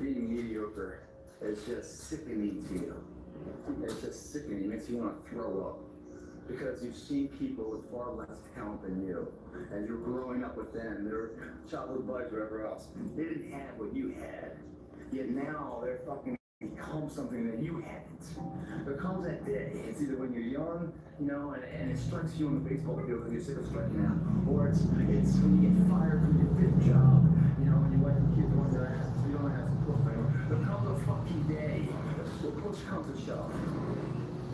being mediocre is just sickening to you. It's just sickening. It makes you want to throw up. Because you've seen people with far less talent than you, and you're growing up with them, their childhood buddies, whatever else. They didn't have what you had, yet now they're fucking become something that you hadn't. There comes that day. It's either when you're young, you know, and it strikes you on the baseball field and you're sick of striking out, or it's when you get fired from your fifth job, you know, and your wife and kids want their asses, so you don't have to cook anymore. There comes a fucking day where push comes to shove.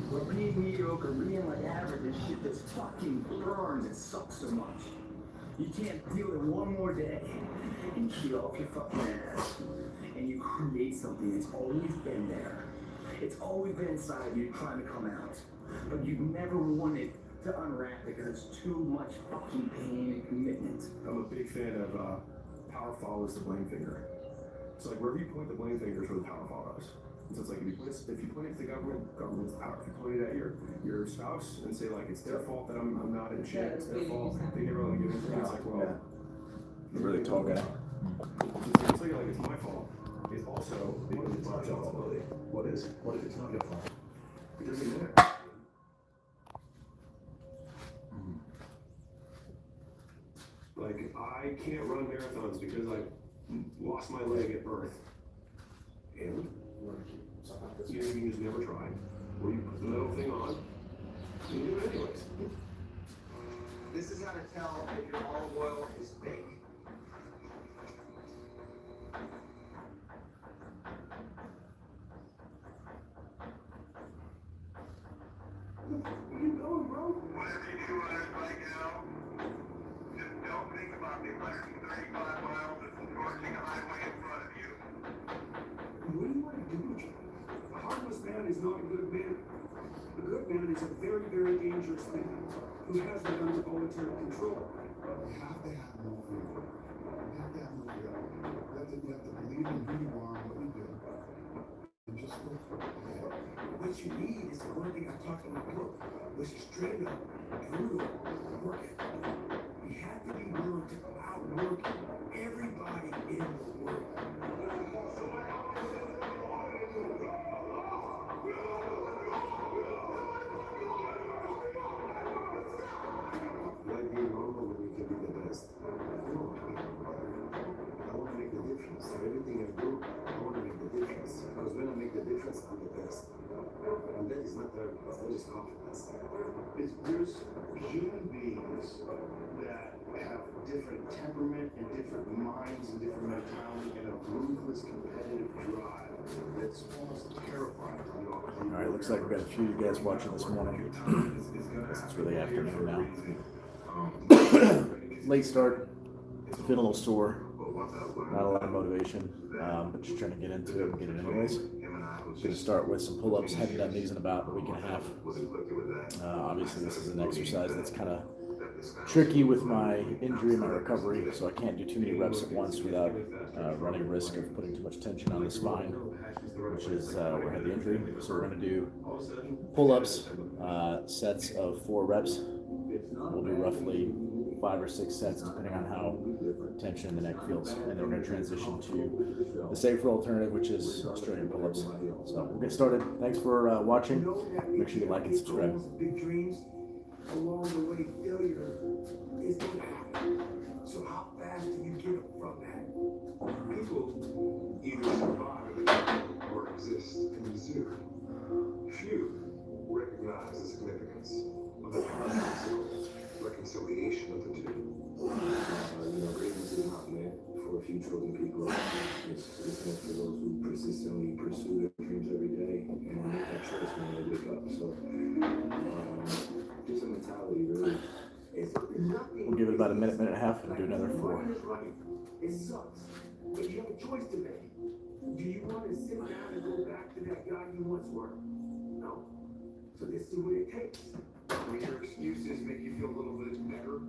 Where being mediocre, being like average and shit just fucking burns, it sucks so much. You can't deal with it one more day and you get off your fucking ass and you create something that's always been there. It's always been inside you trying to come out. But you've never wanted to unwrap it because it's too much fucking pain and commitment. I'm a big fan of power follows the blame finger. It's like wherever you point the blame finger is where the power follows. So it's like if you point it to the government's power. If you point it at your spouse and say like it's their fault that I'm not in shape, it's their fault, they never let me do anything. It's like, well, you're really tall guy. It's like it's my fault. It's also it's not your fault. What is? It's not your fault. It doesn't matter. Like I can't run marathons because I lost my leg at birth. And you just never tried. Or you put the metal thing on, you do it anyways. This is how to tell if your olive oil is fake. Where you going, bro? Whatever you do on this bike now, just don't think about the 135 miles of scorching highway in front of you. What do you want to do, John? A harmless man is not a good man. A good man is a very, very dangerous man who has it under voluntary control. You have to have no fear. You have to have no fear. You have to believe in who you are and what you do. And just go for it. What you need is the one thing I talked in my book, which is straight up, brutal work ethic. You have to be willing to outwork everybody in the world. Like being normal when you can be the best. I want to make the difference. So everything I do, I want to make the difference. Because when I make the difference, I'm the best. And that is not arrogance, that is confidence. There's human beings that have different temperament and different minds and different mentality and a ruthless competitive drive that's almost terrifying. All right, looks like we got a few of you guys watching this morning. It's really afternoon now. Late start, feeling a little sore, not a lot of motivation, but just trying to get into it and get it anyways. Going to start with some pull-ups. Haven't done these in about a week and a half. Obviously, this is an exercise that's kind of tricky with my injury and my recovery, so I can't do too many reps at once without running risk of putting too much tension on the spine, which is where I had the injury. So we're going to do pull-ups, sets of 4 reps. We'll do roughly 5 or 6 sets depending on how tension in the neck feels, and then we're going to transition to the safer alternative, which is Australian pull-ups. So we'll get started. Thanks for watching. Make sure you like and subscribe. Big dreams along the way, failure is going to happen. So how fast do you get up from that? People either survive or exist in the zoo. Few recognize the significance of the reconciliation of the two. Greatness is not meant for a few chosen people. It's meant for those who persistently pursue their dreams every day and make that choice when they wake up. So, just a mentality, really. We'll give it about a minute and a half, and do another 4. It sucks, but you have a choice to make. Do you want to sit down and go back to that guy you once were? No. So this is what it takes. When your excuses make you feel a little bit better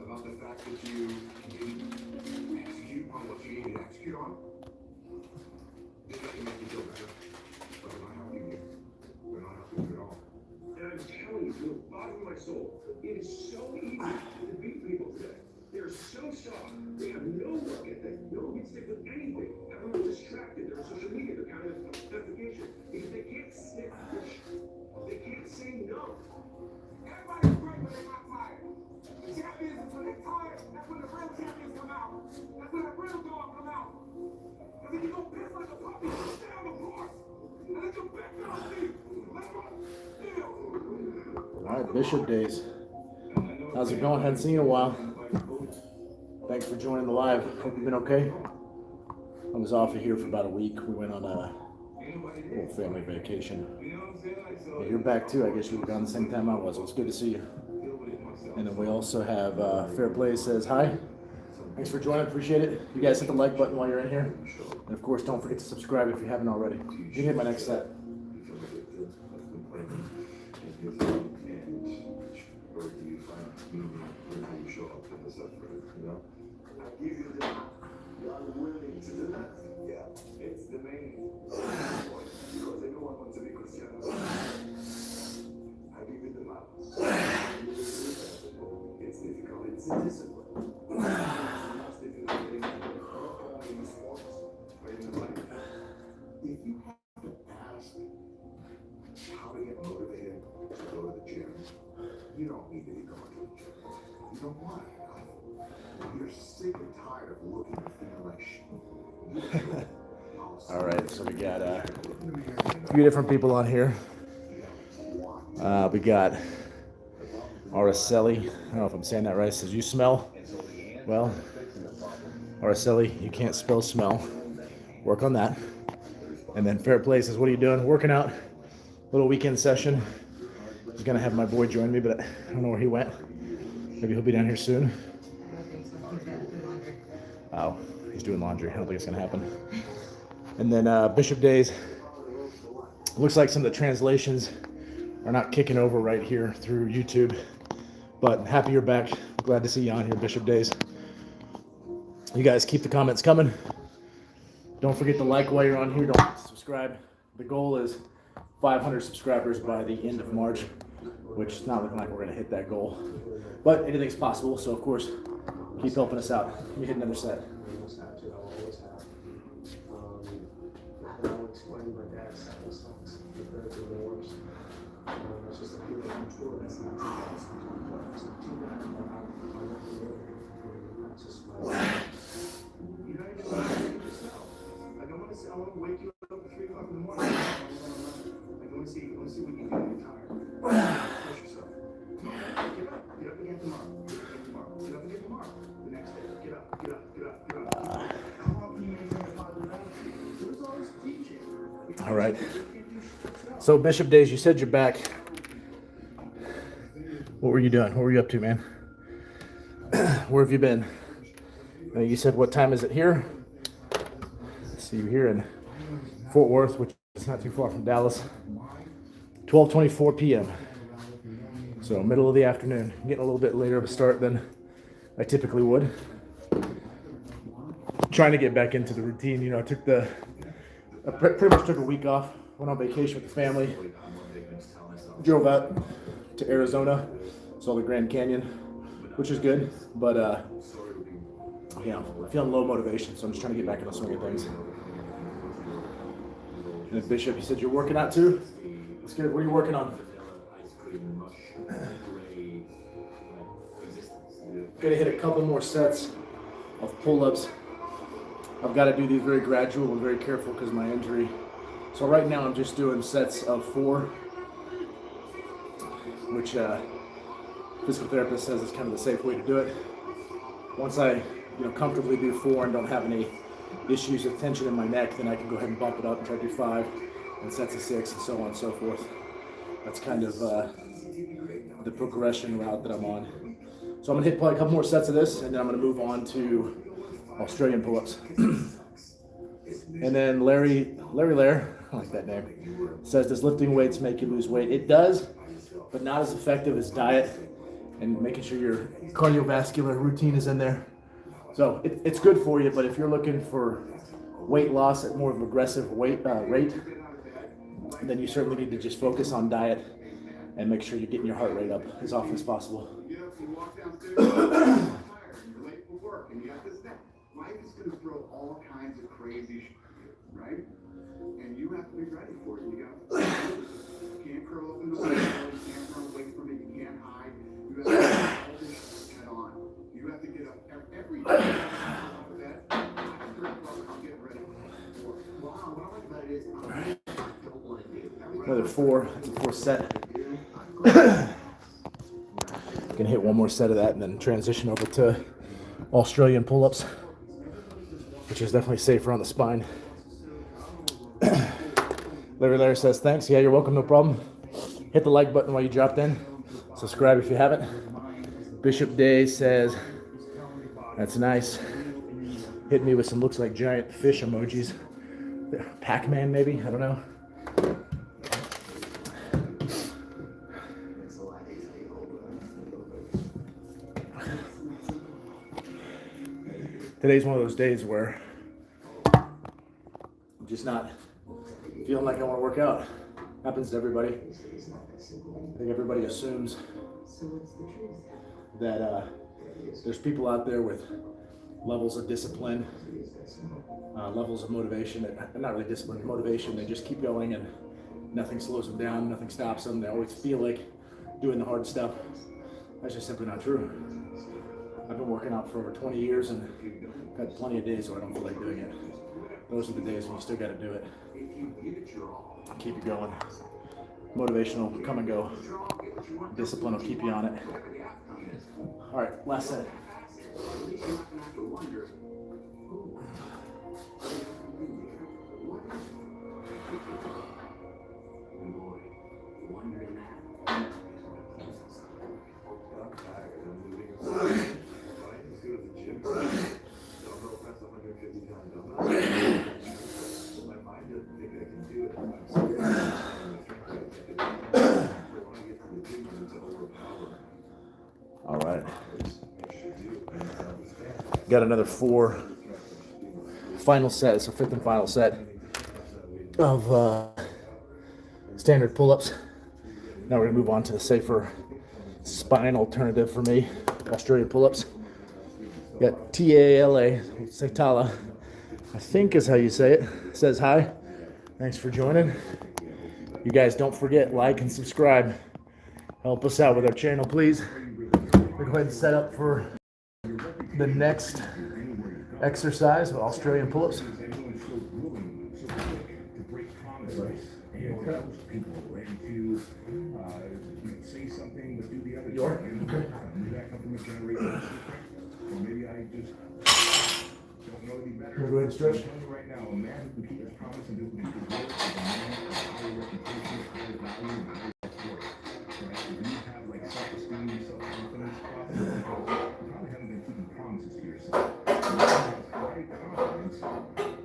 about the fact that you didn't execute on what you needed to execute on, does that make you feel better? But they're not helping you. They're not helping you at all. And I'm telling you, from the bottom of my soul, it is so easy to beat people today. They're so soft. They have no work ethic, no stick with anything. Everyone's just distracted. They're on social media. They're kind of investigation because they can't sit. They can't say no. Everybody's great when they're not tired. The champions is when they're tired. That's when the real champions come out. That's when the real dog come out. Because if you go piss like a puppy, stay on the course. And let your back down, Steve. Let go. All right, Bishop Days. How's it going? Hadn't seen you in a while. Thanks for joining the live. Hope you've been okay. I was off of here for about a week. We went on a little family vacation. But you're back too. I guess you were gone the same time I was. It was good to see you. And then we also have Fair Play says hi. Thanks for joining. Appreciate it. You guys hit the like button while you're in here. And of course, don't forget to subscribe if you haven't already. You can hit my next set. I give you the you're unwilling to do that. Yeah, it's the main point because everyone wants to be Cristiano. I give you the map. It's difficult. It's a discipline. It's difficult thing, not only in sports, but in life. If you have to ask how to get motivated to go to the gym, you don't need to be going to the gym. You don't want it. You're sick and tired of looking and feeling like shit. All right, so we got a few different people on here. We got Araceli. I don't know if I'm saying that right. It says, you smell? Well, Araceli, you can't spell smell. Work on that. And then Fair Play says, what are you doing? Working out. Little weekend session. I was going to have my boy join me, but I don't know where he went. Maybe he'll be down here soon. Oh, he's doing laundry. I don't think it's going to happen. And then Bishop Days. Looks like some of the translations are not kicking over right here through YouTube. But happy you're back. Glad to see you on here, Bishop Days. You guys keep the comments coming. Don't forget to like while you're on here. Don't forget to subscribe. The goal is 500 subscribers by the end of March, which is not looking like we're going to hit that goal. But anything's possible, so of course, keep helping us out. Let me hit another set. I'll explain my dad's side of songs compared to the worst. It's just a pure control. That's not too bad. It's not too bad. That's just my You know, you don't want to make yourself. Like, I want to wake you up at 3 o'clock in the morning. Like, I want to see what you do when you're tired. Push yourself. Get up again tomorrow. Get up again tomorrow. The next day, get up. How long can you maintain a positive attitude? There's always teaching. All right. So Bishop Days, you said you're back. What were you doing? What were you up to, man? Where have you been? You said, what time is it here? Let's see, you're here in Fort Worth, which is not too far from Dallas. 12:24 p.m. So middle of the afternoon. Getting a little bit later of a start than I typically would. Trying to get back into the routine. You know, I pretty much took a week off. Went on vacation with the family. Drove out to Arizona. Saw the Grand Canyon, which is good. But, you know, I'm feeling low motivation, so I'm just trying to get back in the swing of things. And then Bishop, you said you're working out too? That's good. What are you working on? Gonna hit a couple more sets of pull-ups. I've got to do these very gradual and very careful because of my injury. So right now I'm just doing sets of 4, which physical therapist says is kind of the safe way to do it. Once I comfortably do 4 and don't have any issues with tension in my neck, then I can go ahead and bump it up and try to do 5 and sets of 6 and so on and so forth. That's kind of the progression route that I'm on. So I'm gonna hit probably a couple more sets of this, and then I'm gonna move on to Australian pull-ups. And then Larry Lair, I like that name, says, does lifting weights make you lose weight? It does, but not as effective as diet and making sure your cardiovascular routine is in there. So it's good for you, but if you're looking for weight loss at more of an aggressive rate, then you certainly need to just focus on diet and make sure you're getting your heart rate up as often as possible. You walk downstairs, you're tired, you're late for work, and you have this thing. Life is going to throw all kinds of crazy shit. right? And you have to be ready for it. You can't curl up in the window, you can't run away from it, you can't hide. You have to do all this head on. You have to get up every day. Off of that, I'm getting ready for it. Wow, what I like about it is I don't want to do. Another 4. It's a 4th set. Gonna hit one more set of that and then transition over to Australian pull-ups, which is definitely safer on the spine. Larry says thanks. Yeah, you're welcome, no problem. Hit the like button while you dropped in. Subscribe if you haven't. Bishop Day says that's nice. Hit me with some looks like giant fish emojis. Pac-Man maybe, I don't know. Today's one of those days where I'm just not feeling like I want to work out. Happens to everybody. I think everybody assumes that there's people out there with levels of discipline, levels of motivation, not really discipline, motivation. They just keep going and nothing slows them down, nothing stops them. They always feel like doing the hard stuff. That's just simply not true. I've been working out for over 20 years and got plenty of days where I don't feel like doing it. Those are the days when you still got to do it. Keep it going. Motivation will come and go. Discipline will keep you on it. All right, last set. All right. Got another 4 final set. It's a 5th and final set of standard pull-ups. Now we're gonna move on to the safer spine alternative for me, Australian pull-ups. Got Tala, say Tala, I think is how you say it. Says hi. Thanks for joining. You guys don't forget, like and subscribe. Help us out with our channel, please. We'll go ahead and set up for the next exercise with Australian pull-ups. We'll go ahead and stretch. Right now, a man who can keep his promise and do what he can do is a man with a high reputation, high value, and high support. Right? If you have like self-esteem, self-confidence, you probably haven't been keeping promises to yourself. When you have high confidence,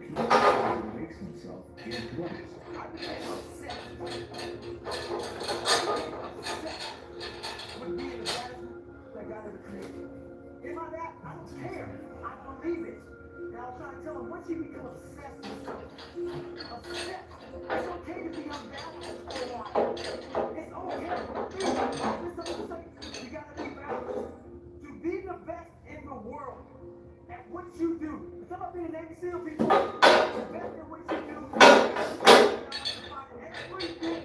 people makes himself into others. With being the best that God ever created. Am I that? I don't care. I believe it. Now I'm trying to tell him, once you become obsessed with something, obsessed, it's okay to be unbalanced for a while. It's okay. Listen, you gotta be balanced. To be the best in the world at what you do. It's about being an Navy SEAL, people. The best at what you do. Everything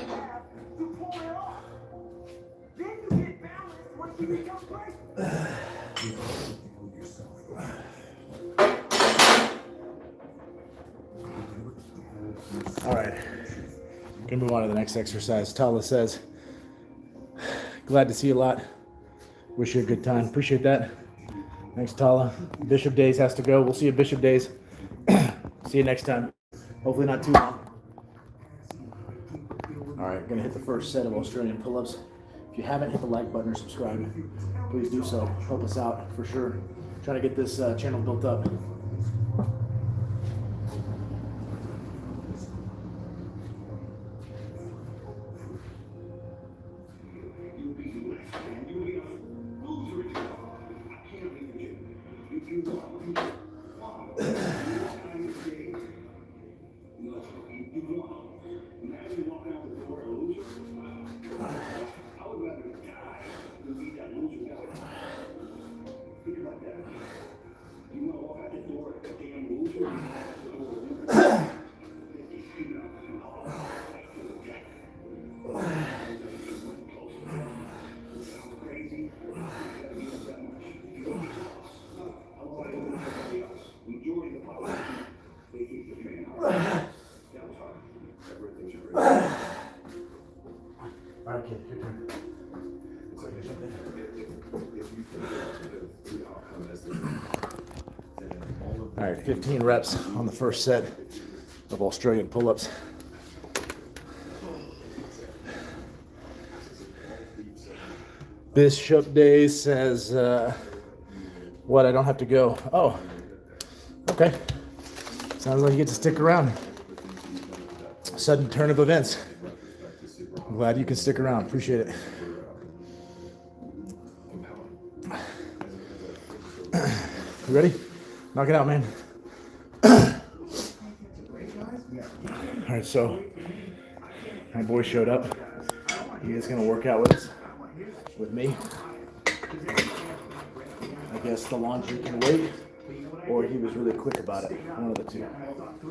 you have to pull it off. Then you get balanced once you become great. All right, gonna move on to the next exercise. Tala says, glad to see you a lot. Wish you a good time. Appreciate that. Thanks, Tala. Bishop Days has to go. We'll see you Bishop Days. See you next time. Hopefully not too long. All right, gonna hit the first set of Australian pull-ups. If you haven't hit the like button or subscribe, please do so. Help us out for sure. Trying to get this channel built up. Alright, kid, your turn. Alright, 15 reps on the first set of Australian pull-ups. Bishop Day says, what, I don't have to go. Oh, okay. Sounds like you get to stick around. Sudden turn of events. I'm glad you can stick around. Appreciate it. You ready? Knock it out, man. All right, so my boy showed up. He is going to work out with us, with me. I guess the laundry can wait, or he was really quick about it. One of the two.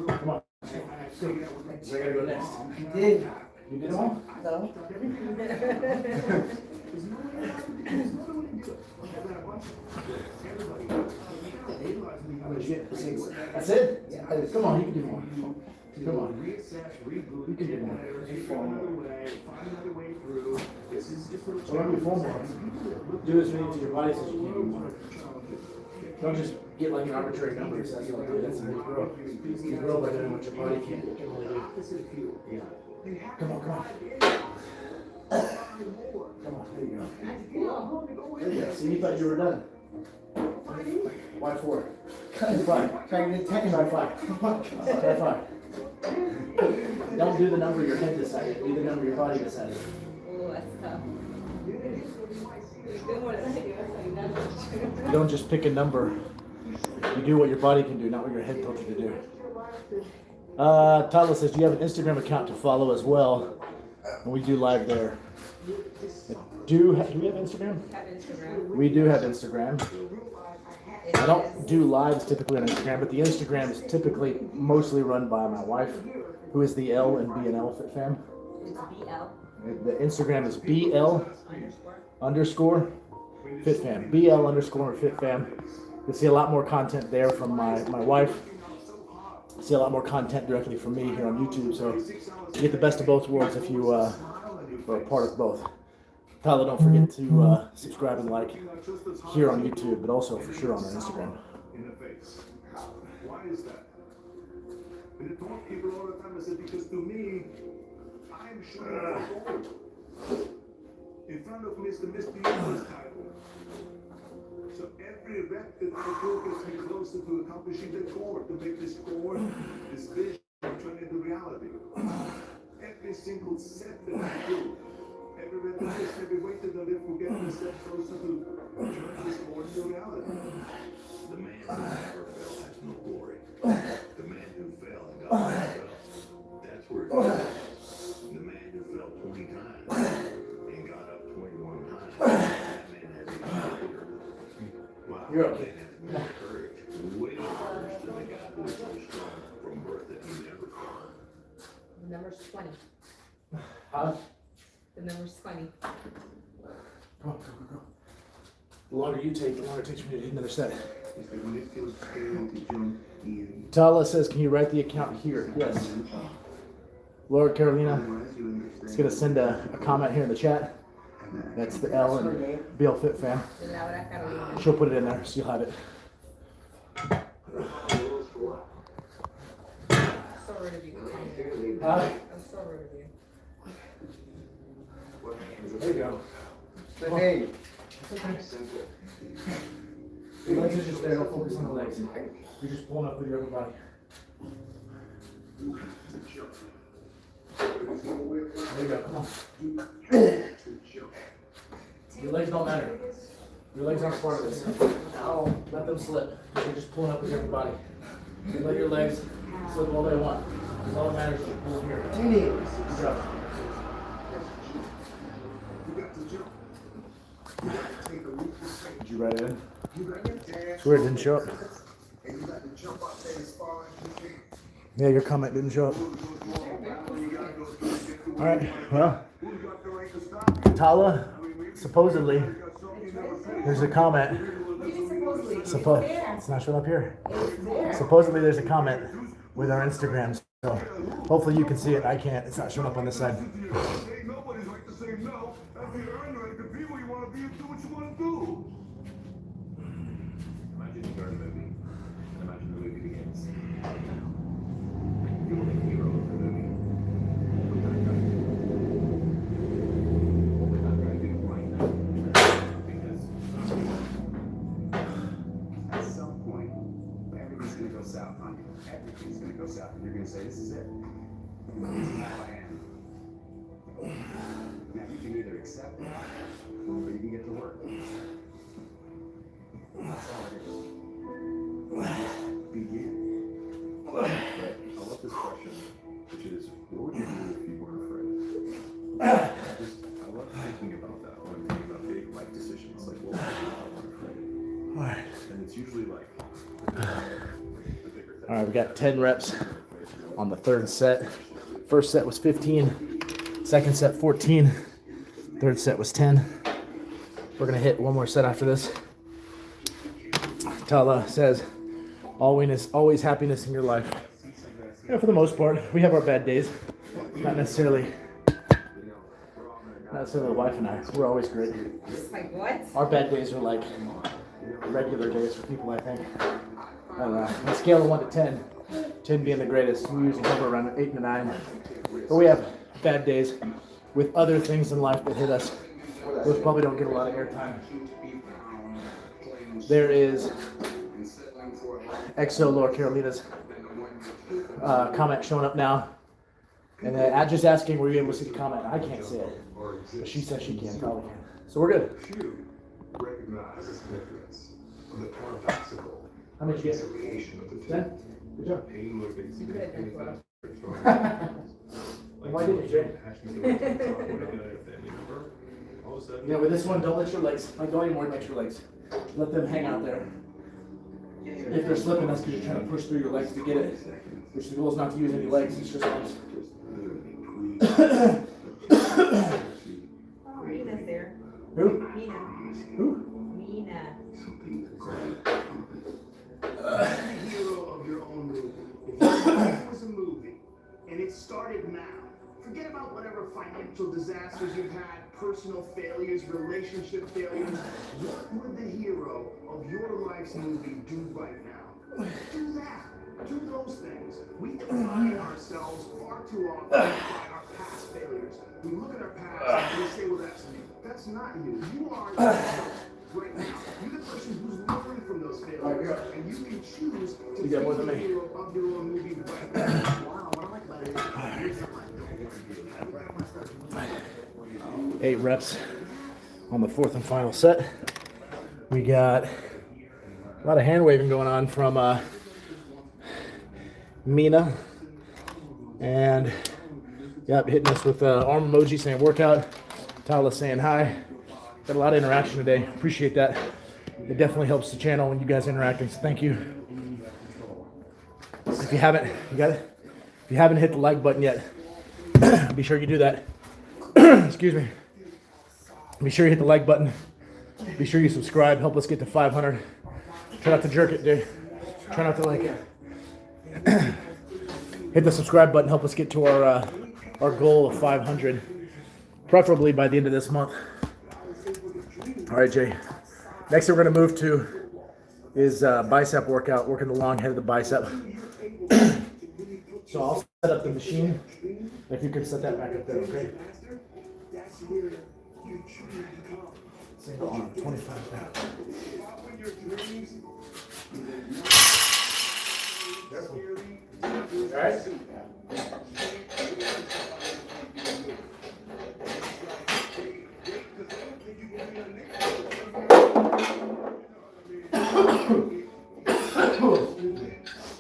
Come on. I gotta go next. You did. You did all? No. That's it? Yeah. Come on, you can do more. Come on. You can do more. So let me form one. Do as many to your body as you can. Don't just get like an arbitrary number. So that's what I do. That's how you grow. You grow by doing what your body can really do. Yeah. Come on, come on. Come on, there you go. There you go. See, you thought you were done. Why 4? Try 5. Try to get 10. Try 5. Come on. Try 5. Don't do the number your head decided. Do the number your body decided. Oh, that's tough. You don't just pick a number. You do what your body can do, not what your head tells you to do. Tala says, do you have an Instagram account to follow as well? And we do live there. Do we have Instagram? We do have Instagram. I don't do lives typically on Instagram, but the Instagram is typically mostly run by my wife, who is the L in BLFitFam. It's BL. The Instagram is BL_FitFam. BL_FitFam. You'll see a lot more content there from my wife. See a lot more content directly from me here on YouTube, so you get the best of both worlds if you are a part of both. Tyler, don't forget to subscribe and like here on YouTube, but also for sure on our Instagram. Why is that? And I told people all the time, I said, because to me, I'm sure in front of me is the Mr. Universe title. So every rep that I do gets me closer to accomplishing the goal, to make this goal, this vision, turn into reality. Every single set that I do, every repetition, every weight that I lift will get me a step closer to turn this goal into reality. The man who never fell has no glory. The man who fell and got back up, that's where it goes. The man who fell 20 times and got up 21 times, that man has a character. Wow, You're that okay. man has more courage, way more courage than the guy who was so strong from birth that he never fell. The number's 20. Huh? The number's 20. Come on, go. The longer you take, the longer it takes me to hit another set. When it feels scary to jump in, Tala says, can you write the account here? Yes. Laura Carolina is going to send a comment here in the chat. That's the L and BLFitFam. Laura Carolina. She'll put it in there, so you'll have it. So rude of you. Huh? I'm so rude of you. There you go. Hey. The legs are just there, don't focus on the legs. You're just pulling up with your upper body. There you go, come on. Your legs don't matter. Your legs aren't part of this. No, let them slip. You're just pulling up with your upper body. You let your legs slip all they want. Because all that matters is you pull here. Good job. Did you write it in? It's weird, it didn't show up. and you got to jump up there as far as you can. Yeah, your comment didn't show up. All right, well, Tala, supposedly, there's a comment. It's not showing up here. Supposedly there's a comment with our Instagrams, so hopefully you can see it. I can't. It's not showing up on this side. Nobody's right to say no. After you earn the right to be where you want to be and do what you want to do. Imagine you go to the movie, and imagine the movie begins. You're the hero of the movie. What would that guy do? What would that guy do right now? Because at some point, everything's going to go south on you. Everything's going to go south, and you're going to say, this is it. This is how I am. Now, you can either accept it, or you can get to work. That's all it is. Begin. But I love this question, which is, what would you do if you weren't afraid? I love thinking about that when I'm thinking about big life decisions. Like, what would I do if I weren't afraid? All right. And it's usually like the bigger thing. All right, we got 10 reps on the third set. First set was 15. Second set, 14. Third set was 10. We're going to hit one more set after this. Tala says, always happiness in your life. Yeah, for the most part. We have our bad days. Not necessarily the wife and I. We're always great. Like what? Our bad days are like regular days for people, I think. On a scale of 1 to 10, 10 being the greatest, we usually hover around 8 to 9. But we have bad days with other things in life that hit us. Those probably don't get a lot of airtime. There is EXO Laura Carolina's comment showing up now. And just asking, were you able to see the comment? I can't see it. But she says she can, probably can. So we're good. Few recognize the significance of the paradoxical How many did you get? reconciliation of the two. 10? Good job. Pain motivates you to Good. anything faster. Why didn't you, Jay? Yeah, with this one, don't let your legs, like, don't even worry about your legs. Let them hang out there. If they're slipping, that's because you're trying to push through your legs to get it. Which the goal is not to use any legs, it's just arms. Oh, Mina's there. Who? Mina. Who? Mina. The hero of your own movie. If your life was a movie, and it started now, forget about whatever financial disasters you've had, personal failures, relationship failures. What would the hero of your life's movie do right now? Do that. Do those things. We define ourselves far too often by our past failures. We look at our past and we say, well, that's not you. You are yourself right now. You're the person who's learning from those failures. And you can choose to be the hero of your own movie right now. Wow, what I like about it is here's something I don't want to do. 8 reps on the fourth and final set. We got a lot of hand waving going on from Mina, and yep, hitting us with arm emoji saying workout. Tyler saying hi. Got a lot of interaction today. Appreciate that. It definitely helps the channel when you guys are interacting. So thank you. If you haven't, if you haven't hit the like button yet, be sure you do that. Excuse me. Be sure you hit the like button. Be sure you subscribe. Help us get to 500. Try not to jerk it, dude. Try not to like it. Hit the subscribe button. Help us get to our goal of 500, preferably by the end of this month. All right, Jay. Next thing we're gonna move to is bicep workout, working the long head of the bicep. So I'll set up the machine. If you could set that back up there, okay? That's where you truly become. Single arm, 25 pounds. Follow your dreams. All right.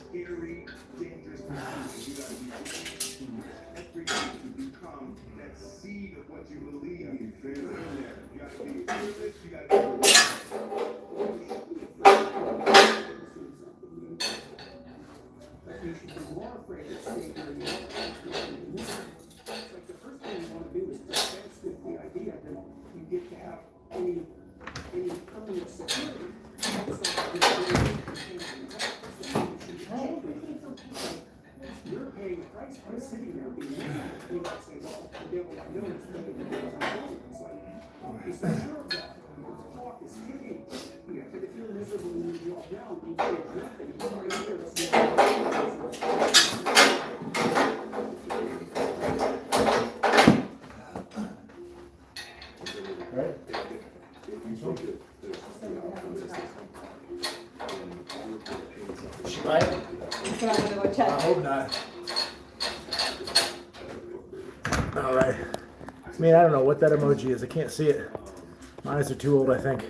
Scary, dangerous times. You gotta be every time to become that seed of what you believe in. You gotta be fearless, you gotta be afraid of staying where you are. It's like the first thing you want to do is dispense with the idea that you get to have any permanent security. It's like you're paying a price by sitting there being miserable. You might say, well, the devil I know is better than the devil I know. It's like, it's not sure of that. The clock is ticking. But if you're miserable and you drop down, you can't do anything. You're right here. It's Right? She might. So I'm gonna go check. I hope not. All right. I mean, I don't know what that emoji is. I can't see it. My eyes are too old, I think.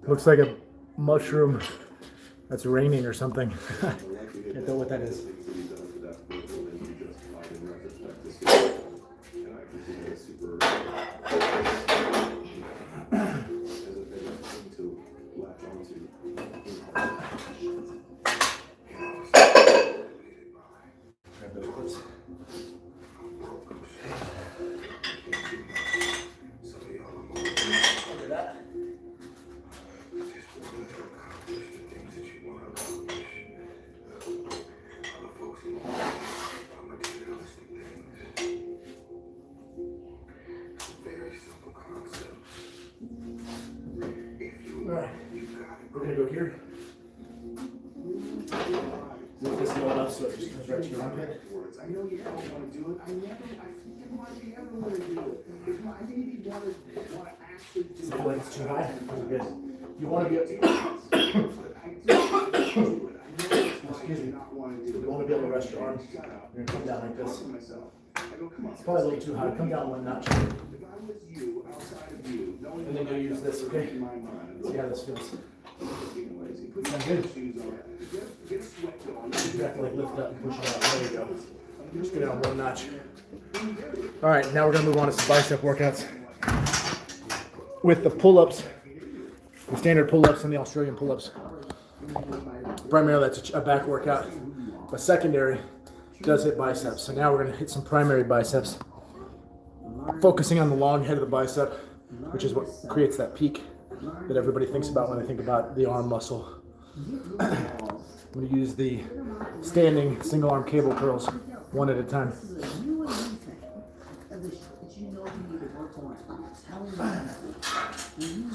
Looks like a mushroom that's raining or something. Can't tell what that is. Grab those clips. Look at that. Alright, we're gonna go here. Move this low enough so it just comes right to your armpit. I know you don't want to do it. I didn't want to ever want to do it. If I maybe want to actually do it. Feel like it's too high? We're good. You want to be Excuse me. You want to be able to rest your arms. You're going to come down like this. It's probably a little too high. Come down one notch. And then go use this, okay? See how this feels. Sound good? You have to like lift up and push it out. There you go. Just go down one notch. All right, now we're going to move on to some bicep workouts. With the pull-ups, the standard pull-ups and the Australian pull-ups. Primarily that's a back workout, but secondary does hit biceps. So now we're going to hit some primary biceps, focusing on the long head of the bicep, which is what creates that peak that everybody thinks about when they think about the arm muscle. I'm going to use the standing single arm cable curls one at a time.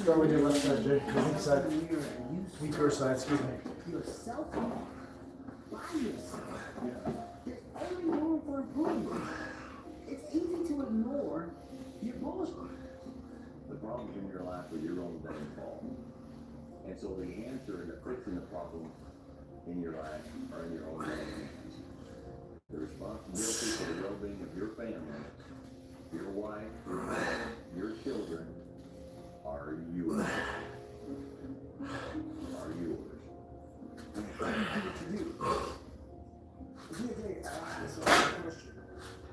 Start with your left side, Jay. Your weak side. Weaker side, excuse me. Yourself by yourself. There's only room for improvement. It's easy to ignore your bullshit. The problem's in your life with your own downfall. And so the answer to fixing the problem in your life are in your own hands. The responsibility for the well-being of your family, your wife, your husband, your children are yours. Are yours. What to do? At the end of the day, I ask myself the question,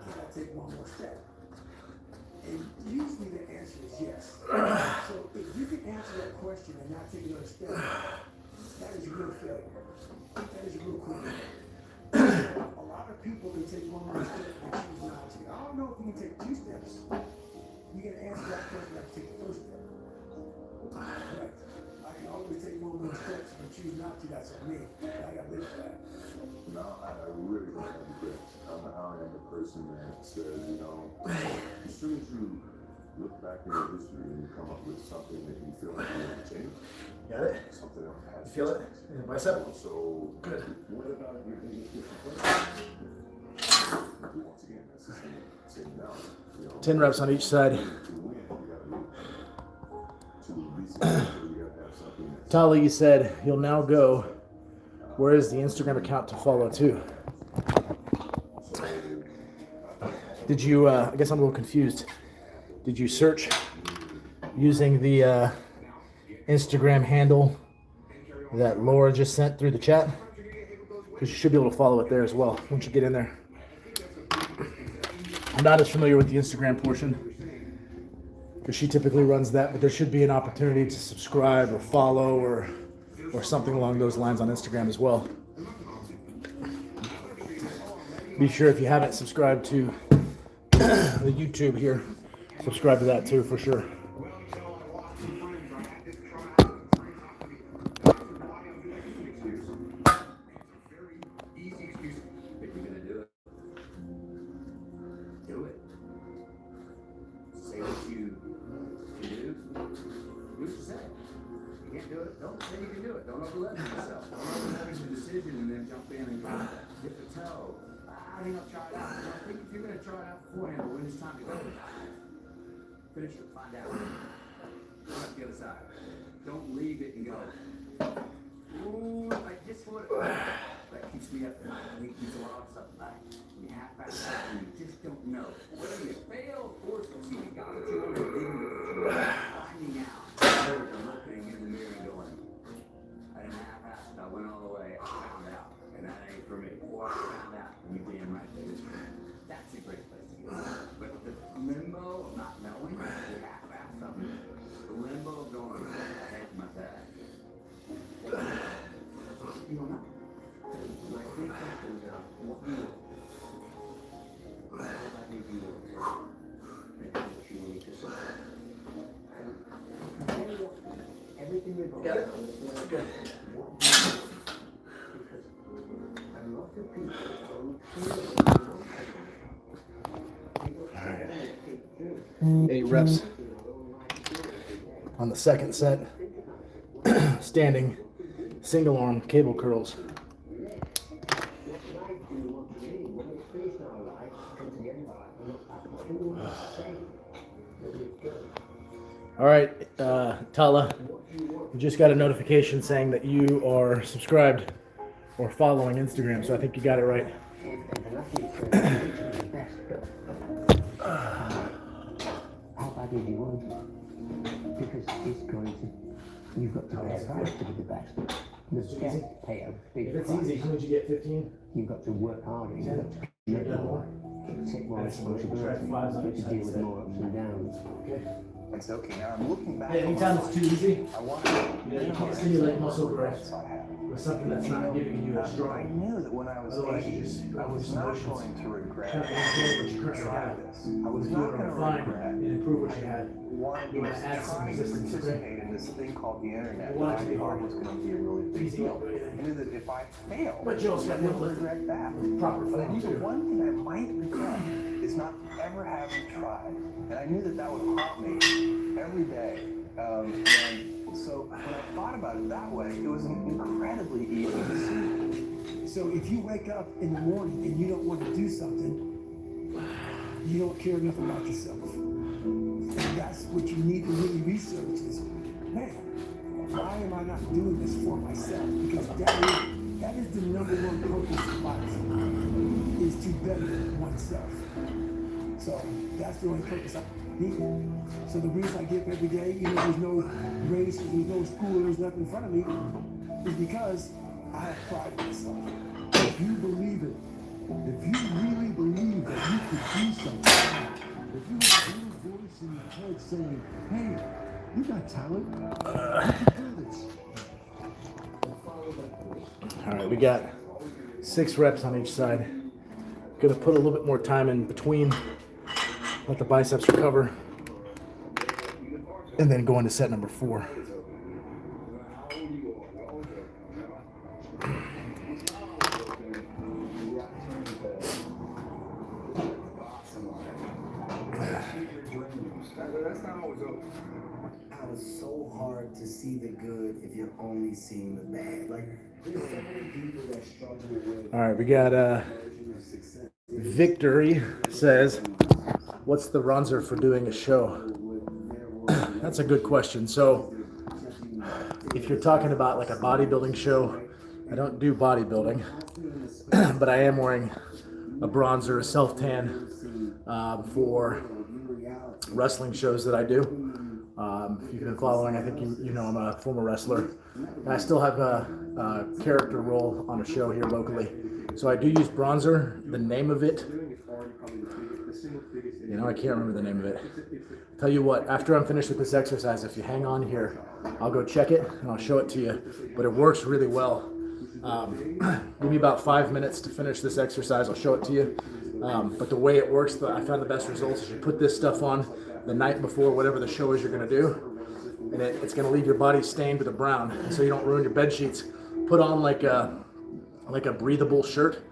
can I take one more step? And usually the answer is yes. So if you can answer that question and not take another step, that is a real failure. That is a real quitting. A lot of people can take one more step and choose not to. I don't know if you can take 2 steps. You can answer that question like take the first step. Right. I can always take one more steps and choose not to. That's on me. I got to live for that. No, I really don't have regrets. I am the person that says, you know, as soon as you look back in your history and you come up with something that you feel like you want to change, Got it? something else has You feel it in the bicep? So, Good. what about your biggest disappointment? Once again, that's the same now. You know, 10 reps on each side. to win, you gotta have something that's Tali, you said you'll now go. Where is the Instagram account to follow too? Did you, I guess I'm a little confused. Did you search using the Instagram handle that Laura just sent through the chat? Because you should be able to follow it there as well once you get in there. I'm not as familiar with the Instagram portion because she typically runs that, but there should be an opportunity to subscribe or follow or something along those lines on Instagram as well. be sure if you haven't subscribed to the YouTube here, subscribe to that too for sure. Well, you know, I lost some friends. I had this come out of the friends not to me. Why I'm doing this excuse. It's a very easy excuse. If you're gonna do it, do it. Say what you can do. Do what you say. You can't do it, don't say you can do it. Don't overleverage yourself. Don't overleverage the decision and then jump in and go dip the toe. I think I'll try it out. I think if you're gonna try it out beforehand, but when it's time to go, finish it, find out. Go out the other side. Don't leave it and go. Ooh, like this one. That keeps me up at night. It keeps a lot of stuff back. You half-ass stuff and you just don't know. Whether you fail or succeed, you got what you want to do. Finding out. Looking in the mirror and going, I didn't half-ass it. I went all the way. I found out. And that ain't for me. Or I found out. And you damn right that is for me. That's a great place to go. But the limbo of not knowing, you half-ass something. The limbo of going, I hate my bag. You don't know. My three questions are, what do you want? How do you want? Maybe what you need to say. Everything we're going to do. Because a lot of people don't feel 8 reps on the second set. Standing single arm cable curls. All right, Tala, we just got a notification saying that you are subscribed or following Instagram, so I think you got it right. How bad do you want? Because it's going to, you've got to pay a price to be the best. The best pay a big price. would you get 15? You've got to work harder. You've got to commit more. Take more responsibility. You've got to deal with more ups and downs. It's okay. Now I'm looking back. Anytime it's too easy, I want to. you can't stimulate muscle growth I have. with something that's not giving you a I strong. knew that when I was Otherwise, you 8, just I was go not through going to regret Kind of understand what you currently trying have. this. I was If you not want to going to refine regret and improve what you had. wanting You to want to add some trying to resistance, okay? participate in this thing called the internet. You want it I to be thought hard. was going to be a really big Easy, deal. don't do anything. I knew that if I failed, But you also got I would to lift regret that. proper But I form knew that too. one thing I might regret is not ever having tried. And I knew that that would haunt me every day. And so when I thought about it that way, it was an incredibly easy decision. So if you wake up in the morning and you don't want to do something, you don't care enough about yourself. And that's what you need to really research is, man, why am I not doing this for myself? Because that is the number one purpose of life, is to better oneself. So that's the only purpose I need. So the reason I get up every day, there's no race, there's no school, there's nothing in front of me, is because I have pride in myself. If you believe it, if you really believe that you could do something, if you have a little voice in your head saying, hey, you got talent, you can do this. Follow that voice. All right, we got 6 reps on each side. Gonna put a little bit more time in between, let the biceps recover, and then go into set number 4. That's not always over. How it's so hard to see the good if you're only seeing the bad. Like, there's so many people that struggle with All right, we got version of success. Victory says, what's the Ronzer for doing a show? That's a good question. So if you're talking about like a bodybuilding show, I don't do bodybuilding, but I am wearing a bronzer, a self-tan for wrestling shows that I do. If you've been following, I think you know I'm a former wrestler. And I still have a character role on a show here locally. So I do use bronzer. The name of it, I can't remember the name of it. Tell you what, after I'm finished with this exercise, if you hang on here, I'll go check it and I'll show it to you. But it works really well. Give me about 5 minutes to finish this exercise. I'll show it to you. But the way it works, I found the best results is you put this stuff on the night before whatever the show is you're going to do, and it's going to leave your body stained with a brown, and so you don't ruin your bed sheets. Put on like a breathable shirt,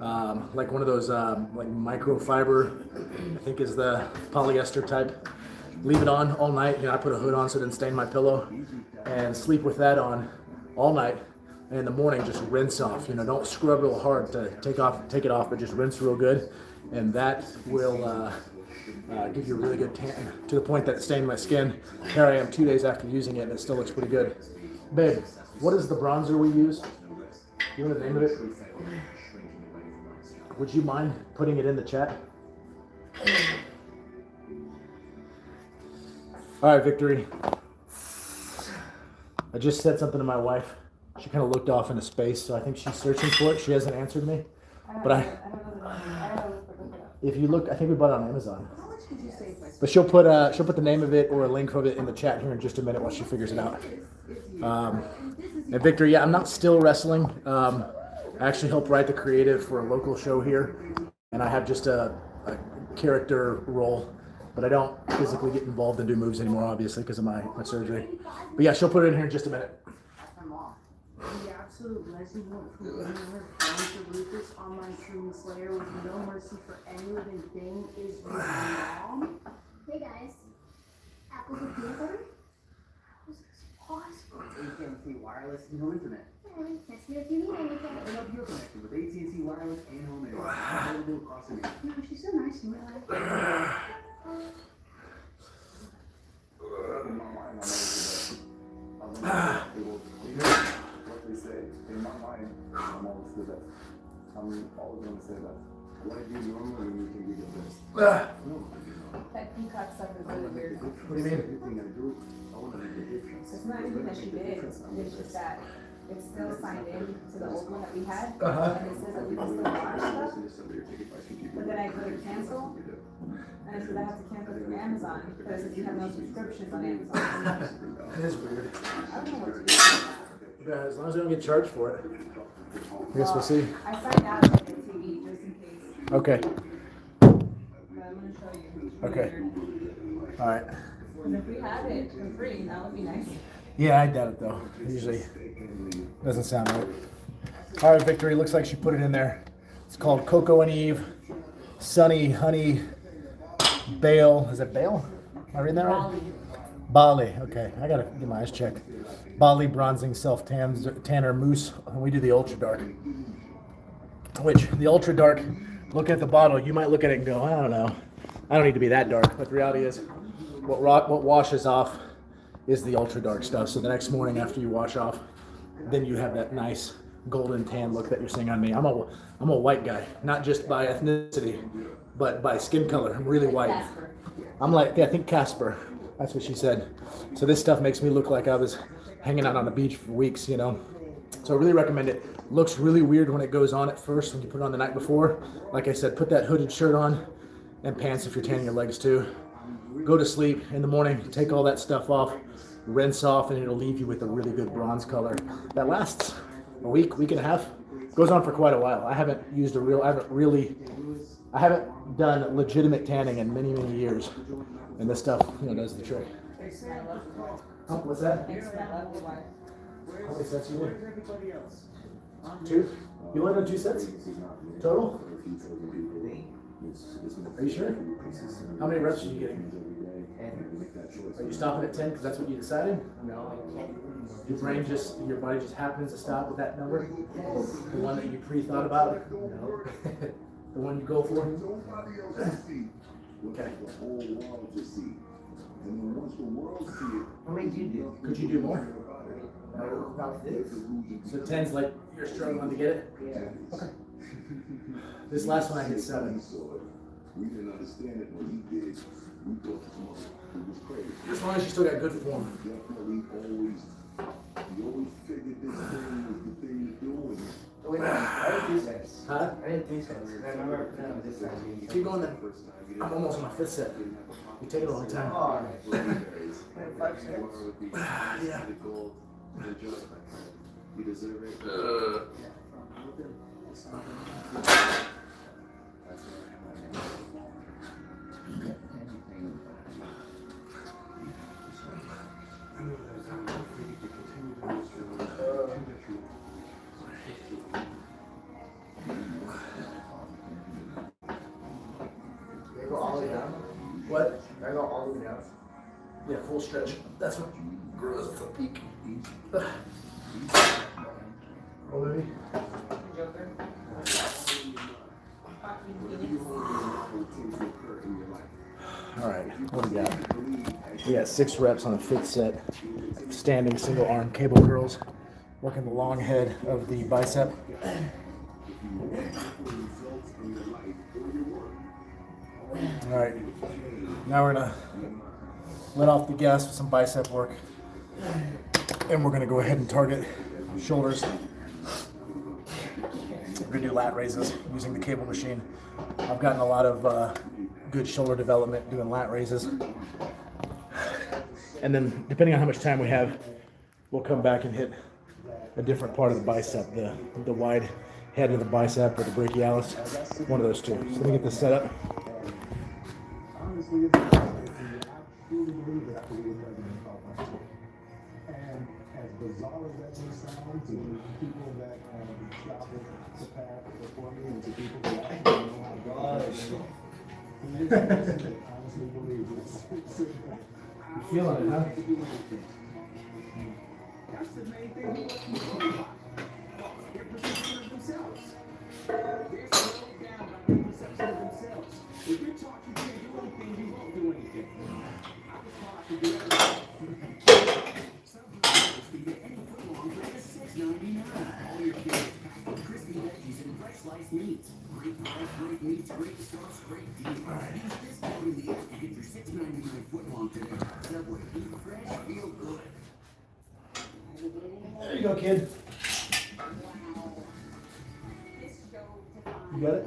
like one of those like microfiber, I think is the polyester type. Leave it on all night. You know, I put a hood on so it didn't stain my pillow, and sleep with that on all night. And in the morning, just rinse off. You know, don't scrub real hard to take it off, but just rinse real good, and that will give you a really good tan to the point that it stained my skin. Here I am 2 days after using it, and it still looks pretty good. Babe, what is the bronzer we use? You know the name of it? Would you mind putting it in the chat? All right, Victory. I just said something to my wife. She kind of looked off into space, so I think she's searching for it. She hasn't answered me. But if you look, I think we bought it on Amazon. But she'll put the name of it or a link of it in the chat here in just a minute while she figures it out. And Victor, yeah, I'm not still wrestling. I actually help write the creative for a local show here, and I have just a character role, but I don't physically get involved and do moves anymore, obviously, because of my surgery. But yeah, she'll put it in here in just a minute. The absolute legend went from winning her crown to Rufus online streaming slayer with no mercy for any living thing is your mom. Hey guys, apples with peanut butter? This is awesome. AT&T wireless and home internet. Hey, text me if you need anything. I love you're connected with AT&T wireless and home internet. Available across the nation. No, she's so nice in real life. What they say, in my mind, I'm always the best. I'm always going to say that. What I do normally, you can be the best. No, That peacock stuff is really weird. what do you mean? Everything I do, I want to make a difference. It's not anything that she did, it's just that it's still signed in to the old one that we had. Uh-huh. And it says that we can still watch stuff, but then I go to cancel, and it says I have to cancel through Amazon, because if you have no subscriptions on Amazon. It is weird. I don't know what to do with that. Yeah, as long as we don't get charged for it. I guess we'll see. I signed out of the TV just in case, Okay. but I'm gonna show you. Okay. All right. And if we had it for free, that would be nice. Yeah, I doubt it though. Usually doesn't sound right. All right, Victory. Looks like she put it in there. It's called Coco and Eve, Sunny Honey, Bale. Is it Bale? Am I reading that right? Bali. Okay, I gotta get my eyes checked. Bali Bronzing Self Tanner Mousse. We do the Ultra Dark. Which the Ultra Dark. Look at the bottle. You might look at it and go, I don't know. I don't need to be that dark. But the reality is, what washes off is the Ultra Dark stuff. So the next morning after you wash off, then you have that nice golden tan look that you're seeing on me. I'm a white guy, not just by ethnicity, but by skin color. I'm really white. I'm like, yeah, I think Casper. That's what she said. So this stuff makes me look like I was hanging out on the beach for weeks, you know. So I really recommend it. Looks really weird when it goes on at first, when you put it on the night before. Like I said, put that hooded shirt on and pants if you're tanning your legs too. Go to sleep in the morning, take all that stuff off, rinse off, and it'll leave you with a really good bronze color. That lasts a week and a half. Goes on for quite a while. I haven't done legitimate tanning in many, many years. And this stuff, you know, does the trick. Oh, what's that? How many sets you need? 2? You only done 2 sets? Total? Are you sure? How many reps are you getting? Are you stopping at 10 because that's what you decided? No, I can't. Your body just happens to stop at that number? The one that you pre-thought about? No. The one you go for? Okay. How many do you do? Could you do more? No, about this. So 10's like you're struggling to get it? Yeah. Okay. This last one I hit 7. We didn't understand it when he did. We thought it was crazy. As long as you still got good form. Definitely always figured this thing was the thing to do. Wait, no, I did 2 sets. Huh? I did 3 sets. I remember none of this time. Keep going then. I'm almost on my 5th set. You take a long time. Oh, 5 sets? Yeah. You deserve it. That's where I am right now. Anything. I know that I'm not ready to continue doing this for They go all the way down? What? They go all the way down? Yeah, full stretch. That's what grows at the peak. Oh, baby. Joker. All right, what do we got? We got 6 reps on a 5th set. Standing single arm cable curls. Working the long head of the bicep. All right, now we're gonna let off the gas with some bicep work. And we're gonna go ahead and target shoulders. We're gonna do lat raises using the cable machine. I've gotten a lot of good shoulder development doing lat raises. And then depending on how much time we have, we'll come back and hit a different part of the bicep, the wide head of the bicep or the brachialis, one of those two. So let me get this set up. Honestly, I truly believe that I could be a president of my school. And as bizarre as that may sound to people that have traveled the path before me and to people that actually know how to go, he is a person that honestly believes this. You feeling it, huh? That's the main thing we want to know about. Their perception of themselves. They're slowed down by their perception of themselves. If you're taught you can't do anything, you won't do anything. I was taught to do everything. Some people can get any foot long for just $6.99. All your kids packed with crispy veggies and fresh sliced meats. Great price, great meats, great sauce, great deal. Use this code in the app to get your $6.99 foot long today. Subway, eat fresh, feel good. There you go, kid. You got it?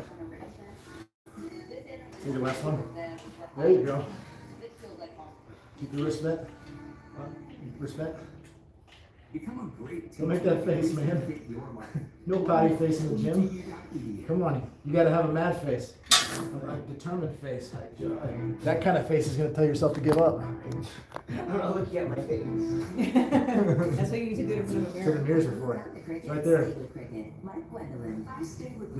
See the last one? There you go. Keep your wrist bent. Become a great Don't make that face, man. No potty face in the gym. Come on, you gotta have a mad face. A determined face. That kind of face is gonna tell yourself to give up. I'm not looking at my face. That's what you need to do in front of a So the mirror. mirrors are for it. It's right there. You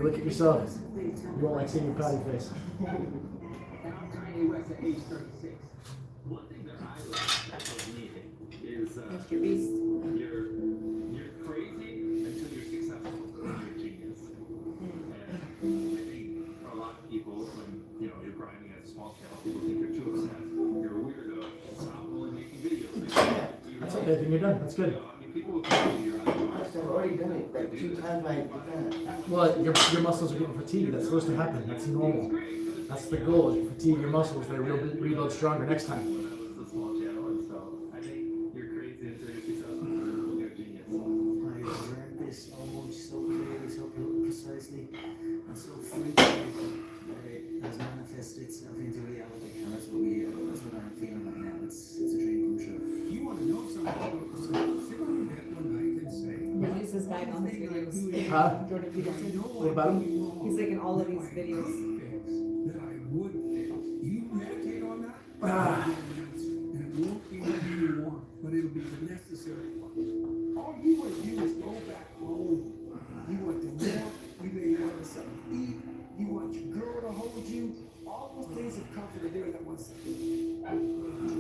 look at yourself. You won't like seeing your potty face. And I'm Kanye West at age 36. One thing that I like about me is Mr. Beast. you're crazy until you're successful. You're a genius. And I think for a lot of people, when you're grinding at a small channel, people think you're too obsessed. You're a weirdo. Stop only making videos. That's okay, then you're done. That's good. I mean, people will come to your eyes. I've already done it like 2 times my event. Well, your muscles are getting fatigued. That's supposed to happen. That's normal. That's the goal. Is you fatigue your muscles. They reload stronger next time. That was a small channel, and so I think you're crazy until you're successful. You're a genius. I read this almost so clearly, so precisely, and so frequently that it has manifested itself into reality. And that's what I'm feeling right now. It's a dream come true. You want to know something? Sit on your head one night and say, There's just this guy on his videos. Huh? Jordan Peterson. What about him? He's like in all of these videos. that I would fix. You meditate on that? Ah. And it won't even be the one, but it'll be the necessary one. All you want to do is go back home. You want to walk, you may want something to eat, you want your girl to hold you. All those things have come for the day that one second.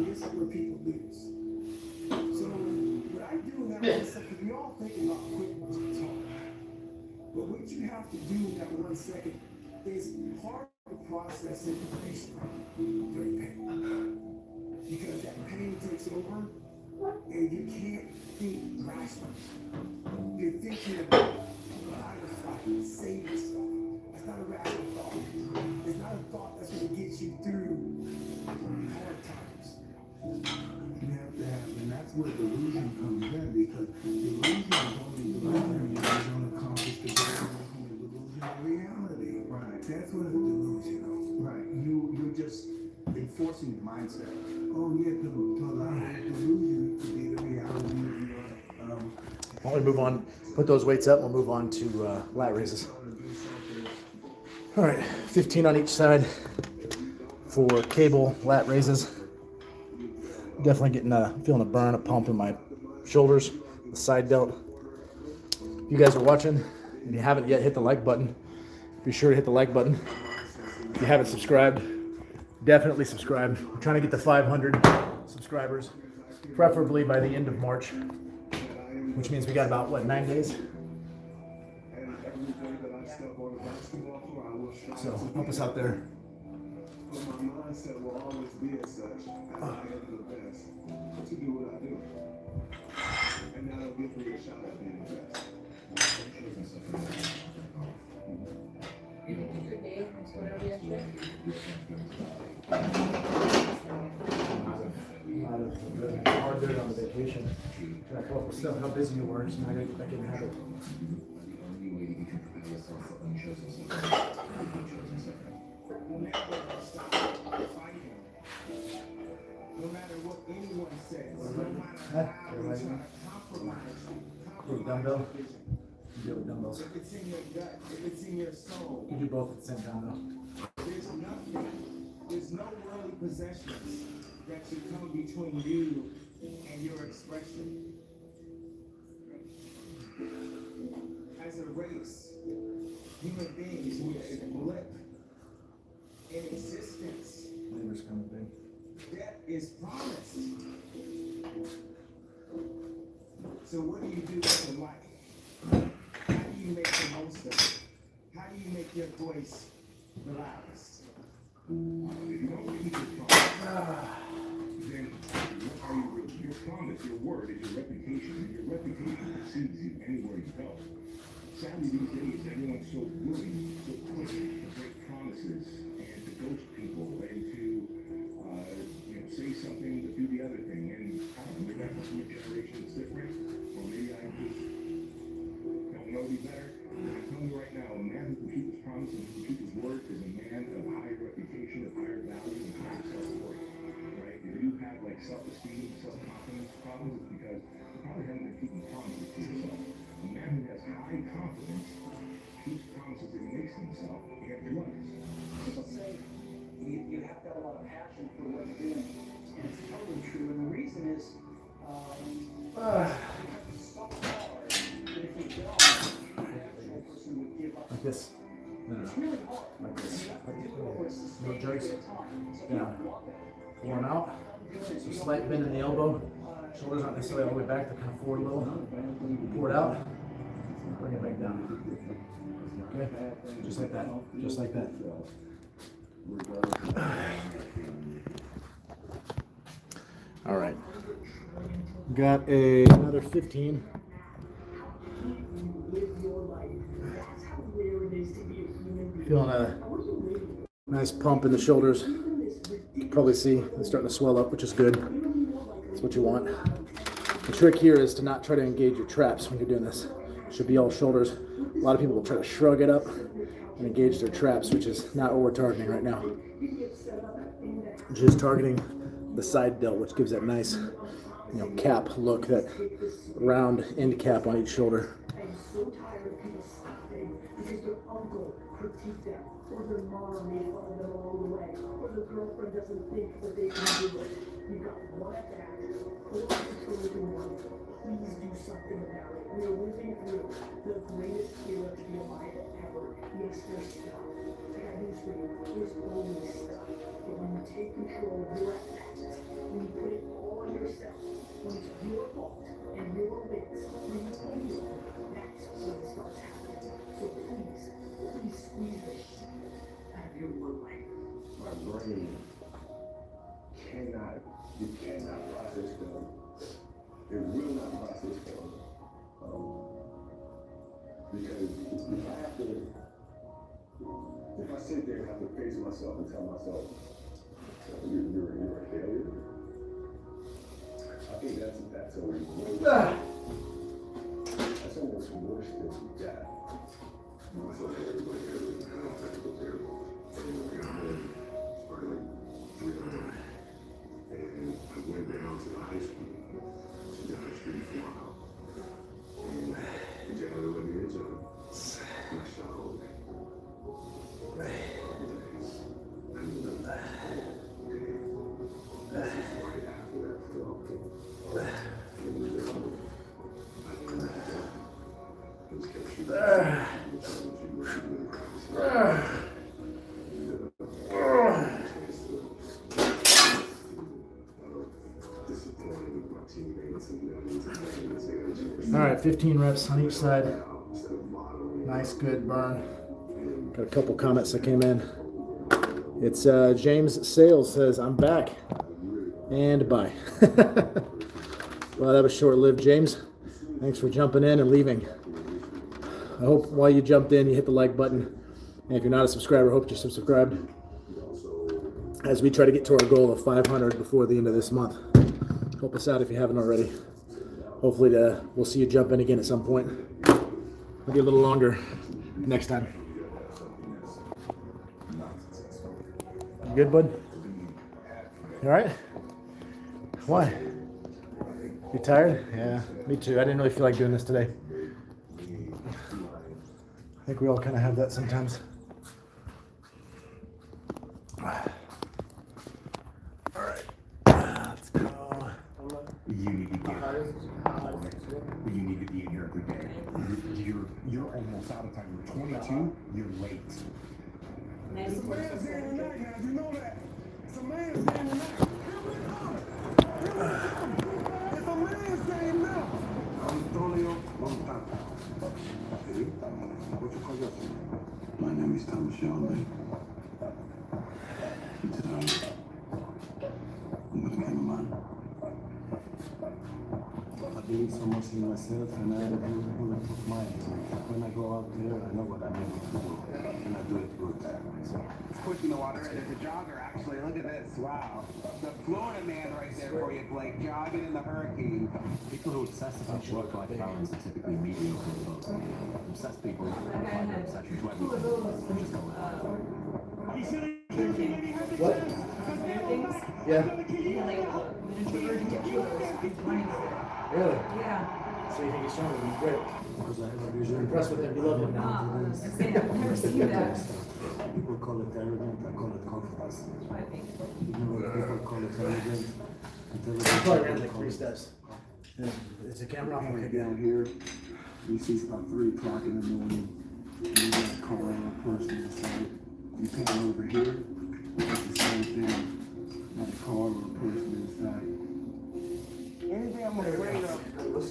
This is where people lose. So what I do in that 1 second, we all think about quick talk. But what you have to do in that 1 second is hard to process information during pain. Because that pain takes over and you can't think rationally. You're thinking about fight or flight, save yourself. That's not a rational thought. It's not a thought that's going to get you through hard times. You have to have, and that's where delusion comes in, because delusion is only delusion if you don't accomplish the goal from the delusional reality. Right. That's what is a delusional. Right. You're just enforcing the mindset. Oh yeah, to allow the delusion to be the reality of your Only move on, put those weights up, we'll move on to lat raises. All right, 15 on each side for cable lat raises. Definitely getting feeling a burn, a pump in my shoulders, the side delt. If you guys are watching and you haven't yet hit the like button, be sure to hit the like button. If you haven't subscribed, definitely subscribe. We're trying to get to 500 subscribers, preferably by the end of March, which means we got about, what, 9 days? So help us out there. But my mindset will always be as such. I am the best. But you do what I do. And that'll give me a shot at being the best. Good day. Whatever yesterday. Hard there on the vacation. I told myself how busy you were, so I can have it. Never stop fighting. No matter what anyone says, no matter how we try to compromise Dumbbell. vision. You do it with dumbbells. If it's in your gut, if it's in your soul, You do both at the same time though. there's no worldly possessions that should come between you and your expression. As a race, human beings, we are a blip in existence. Neighbors coming big. Death is promised. So what do you do with your life? How do you make the most of it? How do you make your voice the loudest? If you don't keep your promise, then what are you really? Your promise, your word is your reputation, and your reputation precedes you anywhere you go. Sadly, these days, everyone's so willing, so quick to break promises and to ghost people and to, say something but do the other thing. And I don't know, maybe I'm from a generation that's different, or maybe I just don't know any better. But I'm telling you right now, a man who can keep his promise and who can keep his word is a man of higher reputation, of higher value, and higher self-worth. Right? If you have like self-esteem, self-confidence problems, it's because you probably haven't been keeping promises to yourself. A man who has high confidence keeps promises that he makes to himself and he loves. People say you have to have a lot of passion for what you're doing, and it's totally true. And the reason is, you have to stop hard, but if you don't, the actual person would give up. Like this. No. It's really hard. Like this. You have to do it for a sustained No joints. period of time. So Yeah. people love it. Pull them out. So slight bend in the elbow. Shoulders not necessarily all the way back, they're kind of forward a little. Pull it out. Bring it back down. Okay? Just like that. Just like that. All right. Got another 15. Feeling a nice pump in the shoulders. You can probably see they're starting to swell up, which is good. That's what you want. The trick here is to not try to engage your traps when you're doing this. It should be all shoulders. A lot of people will try to shrug it up and engage their traps, which is not what we're targeting right now. Just targeting the side delt, which gives that nice, cap look, that round end cap on each shoulder. I'm so tired of people stopping because their uncle critiqued them, or their mom made fun of them along the way, or their girlfriend doesn't think that they can do it. You got one at that, or it's going one. Please do something about it. We are living through the greatest era to be alive ever. Yes, there's stuff. Bad news for you. There's always stuff. But when you take control, you're at best. When you put it all on yourself, when it's your fault and your wins, when you own it, that's when it starts happening. So please squeeze the shit out of your one life. My brain you cannot process film. It will not process film. Because if I sit there and have to face myself and tell myself, you're a failure, I think that's almost worse than death. And I went down to the high school, to the street farm, and All right, 15 reps on each side. Nice, good burn. Got a couple comments that came in. It's James Sales says, I'm back. And bye. Well, that was short-lived, James. Thanks for jumping in and leaving. I hope while you jumped in, you hit the like button. And if you're not a subscriber, I hope you're subscribed. As we try to get to our goal of 500 before the end of this month. Help us out if you haven't already. Hopefully we'll see you jump in again at some point. Maybe a little longer next time. You good, bud? You all right? Why? You tired? Yeah, me too. I didn't really feel like doing this today. I think we all kind of have that sometimes. All right, let's go. You need to get you need to be in here every day. You're almost out of time. You're 22, you're late. It's a man's day tonight, guys. You know that. It's a man's day tonight. It's a man's day now. Antonio Montana. What you call yourself? My name is Thomas Shelby. Tonight, I'm gonna become a man. I believe so much in myself, and I have a bulletproof mind. When I go out there, I know what I'm able to do, and I do it good. Quick in the water, and there's a jogger actually. Look at this. Wow. The Florida man right there for you, Blake, jogging in the hurricane. People who obsess about work-life balance are typically mediocre folks. Obsessed people apply their obsession to everything. Just don't What? Yeah. Really? Yeah. So you think he's stronger? He's great. Because I have a You're vision. impressed with him. You love him now. I've never seen that. People call it arrogant, I call it confidence. I think. You know, people call it arrogant. You probably ran like 3 steps. It's a camera off. Okay, Okay, down here, you see it's about 3 o'clock in the morning. You got a car or a person inside. You come over here, it's the same thing. Not a car or a person inside. Anything I'm afraid of,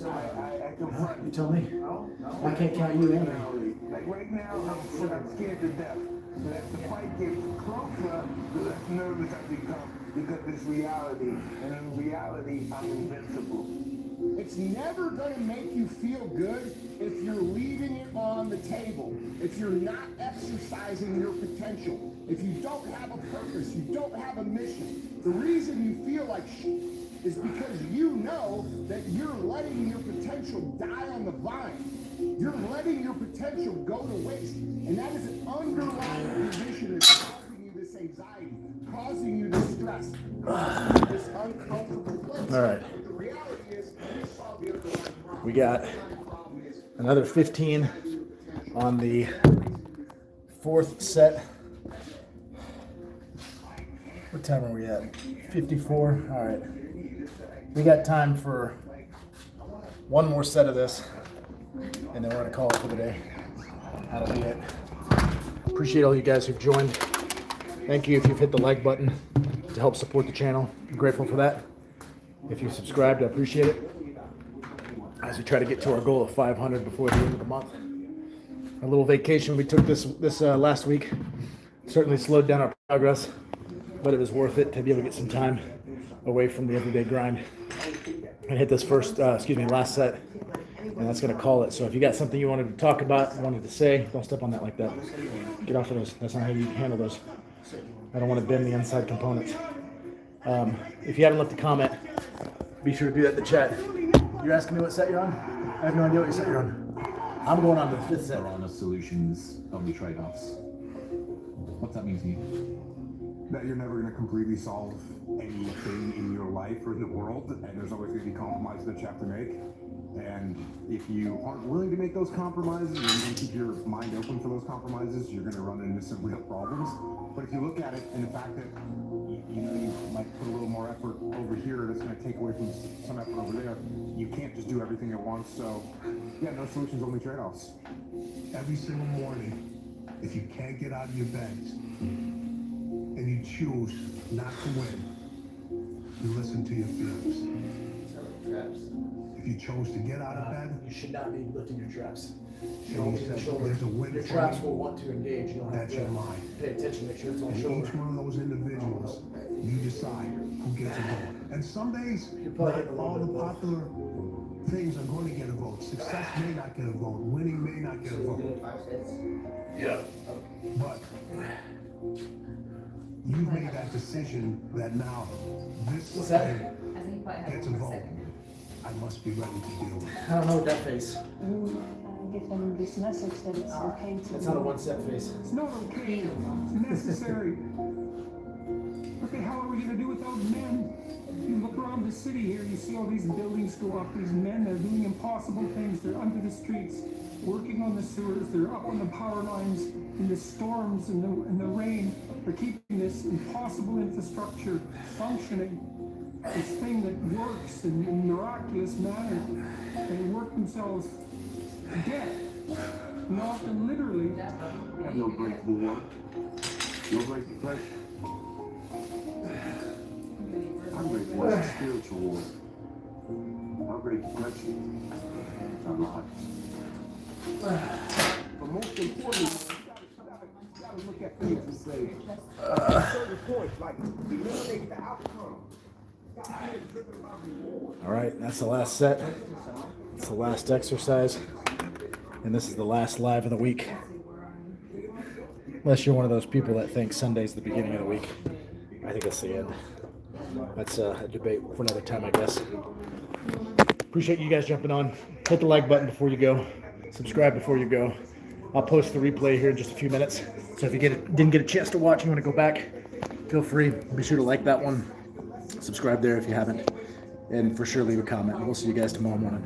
I confront. You tell me. I can't count you in. Like right now, I'm scared to death. And as the fight gets closer, the less nervous I become because it's reality. And in reality, I'm invincible. It's never going to make you feel good if you're leaving it on the table, if you're not exercising your potential, if you don't have a purpose, you don't have a mission. The reason you feel like shit is because you know that you're letting your potential die on the vine. You're letting your potential go to waste. And that is an underlying condition that's causing you this anxiety, causing you this stress, causing you this uncomfortable place. All right. The reality is, we solve the underlying problem. We got another 15 on the 4th set. What time are we at? 54. All right. We got time for one more set of this, and then we're gonna call it for the day. That'll be it. Appreciate all you guys who've joined. Thank you if you've hit the like button to help support the channel. I'm grateful for that. If you subscribed, I appreciate it. As we try to get to our goal of 500 before the end of the month. A little vacation we took this last week certainly slowed down our progress, but it was worth it to be able to get some time away from the everyday grind and hit this last set, and that's going to call it. So if you got something you wanted to talk about, wanted to say, don't step on that like that. Get off of those. That's not how you handle those. I don't want to bend the inside components. If you haven't left a comment, be sure to do that in the chat. You're asking me what set you're on? I have no idea what set you're on. I'm going on to the 5th set. On the solutions, only trade-offs. What's that mean to you? That you're never going to completely solve anything in your life or in the world, and there's always going to be compromises that you have to make. And if you aren't willing to make those compromises and keep your mind open for those compromises, you're going to run into some real problems. But if you look at it in the fact that you know you might put a little more effort over here, that's going to take away from some effort over there. You can't just do everything at once. So yeah, no solutions, only trade-offs. Every single morning, if you can't get out of your beds and you choose not to win, you listen to your feelings. If you chose to get out of bed, You should not be lifting your traps. and you said, there's a win Your for traps me, will want to engage. You don't have that's to your mind. pay attention, make sure it's on And shoulder. each one of those individuals, you decide who gets a vote. And some days, probably not getting a little all bit the of both. popular things are going to get a vote. Success may not get a vote. Winning may not get a vote. Yeah. But you've made that decision that now this What's that? thing I think you probably have gets a one vote. second. I must be ready to deal with it. I don't know what that face. Give them this message that it's okay to. That's not a one-step face. It's not okay. It's necessary. What the hell are we gonna do without men? You look around the city here, you see all these buildings go up, these men, they're doing impossible things, they're under the streets, working on the sewers, they're up on the power lines, in the storms, in the rain, they're keeping this impossible infrastructure functioning, this thing that works in a miraculous manner. They work themselves to death, and often literally. Have no break for war, no break for pressure. I'm ready for a spiritual war. I'm ready for pressure. I'm not. But most importantly, you gotta look at things and say, at a certain point, like, eliminate the outcome. Stop being driven by reward. All right, that's the last set. It's the last exercise. And this is the last live of the week. Unless you're one of those people that think Sunday's the beginning of the week. I think that's the end. That's a debate for another time, I guess. Appreciate you guys jumping on. Hit the like button before you go. Subscribe before you go. I'll post the replay here in just a few minutes. So if you didn't get a chance to watch, you want to go back, feel free. Be sure to like that one. Subscribe there if you haven't. And for sure leave a comment. We'll see you guys tomorrow morning.